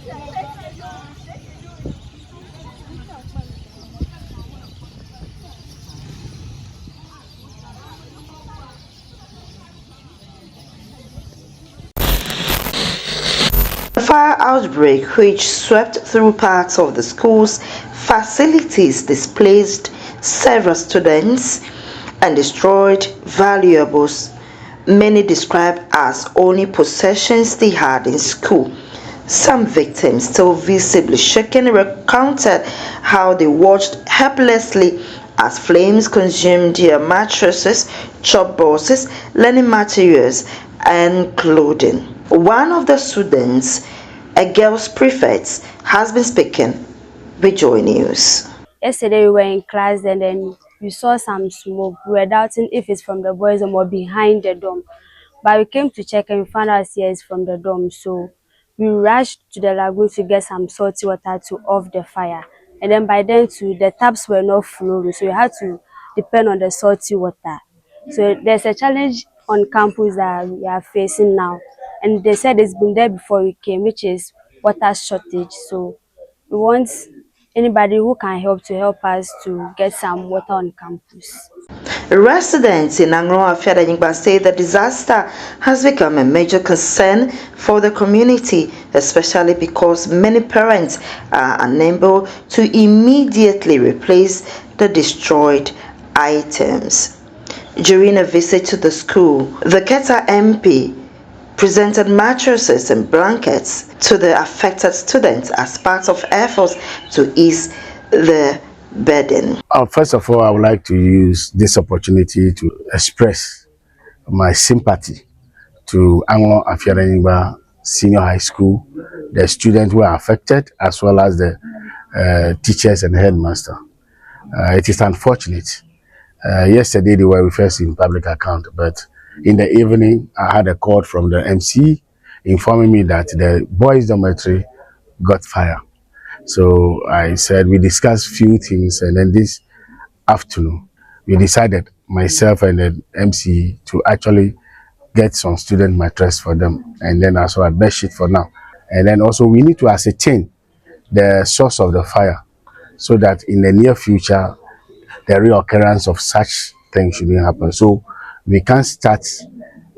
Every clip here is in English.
The fire outbreak, which swept through parts of the school's facilities, displaced several students and destroyed valuables many described as only possessions they had in school. Some victims, still visibly shaken, recounted how they watched helplessly as flames consumed their mattresses, chalkboards, learning materials, and clothing. One of the students, a girl's prefect, has been speaking with Joy News. Yesterday we were in class and then we saw some smoke. We were doubting if it's from the boys' or behind the dorm. But we came to check and we found out here it's from the dorm. So we rushed to the lagoon to get some salty water to off the fire. And then by then too, the taps were not flowing. So we had to depend on the salty water. So there's a challenge on campus that we are facing now. And they said it's been there before we came, which is water shortage. So we want anybody who can help us to get some water on campus. Residents in Anlo, Afiadenyigba say the disaster has become a major concern for the community, especially because many parents are unable to immediately replace the destroyed items. During a visit to the school, the Keta MP presented mattresses and blankets to the affected students as part of efforts to ease the burden. First of all, I would like to use this opportunity to express my sympathy to Anlo Afiadenyigba Senior High School, the students who are affected, as well as the teachers and headmaster. It is unfortunate. Yesterday they were referred in public account, but in the evening I had a call from the MC informing me that the boys' dormitory got fire. So I said we discussed few things, and then this afternoon we decided, myself and the MC, to actually get some student mattress for them, and then also a bed sheet for now. And then also we need to ascertain the source of the fire so that in the near future the reoccurrence of such things shouldn't happen. So we can't start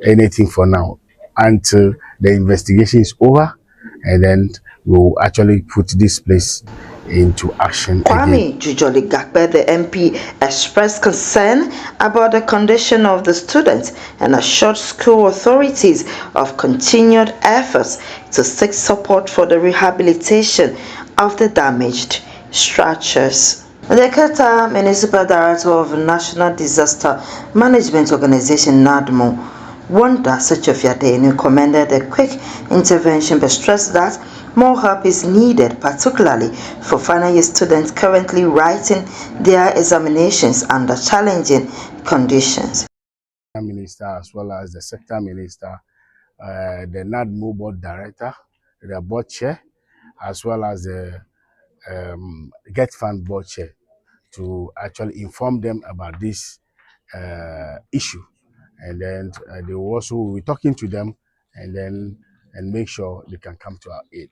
anything for now until the investigation is over, and then we'll actually put this place into action. Kwame Dzudzorli Gakpey, the MP, expressed concern about the condition of the students and assured school authorities of continued efforts to seek support for the rehabilitation of the damaged structures. The Keta Municipal Director of National Disaster Management Organization, NADMO, Wanda Afiadenyigba, commended the quick intervention but stressed that more help is needed, particularly for final year students currently writing their examinations under challenging conditions. The Minister, as well as the Sector Minister, the NADMO Board Director, the Board Chair, as well as the Get Fund Board Chair, to actually inform them about this issue. And then they will also be talking to them and make sure they can come to our aid.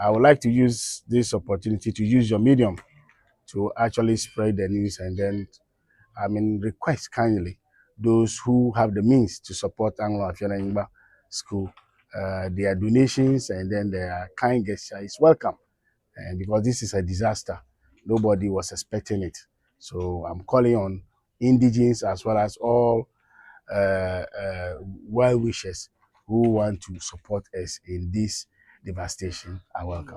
I would like to use this opportunity to use your medium to actually spread the news, and then request kindly those who have the means to support Anlo Afiadenyigba School. Their donations and then their kind gesture is welcome, and because this is a disaster, nobody was expecting it. So I'm calling on indigenes as well as all well wishers who want to support us in this devastation are welcome.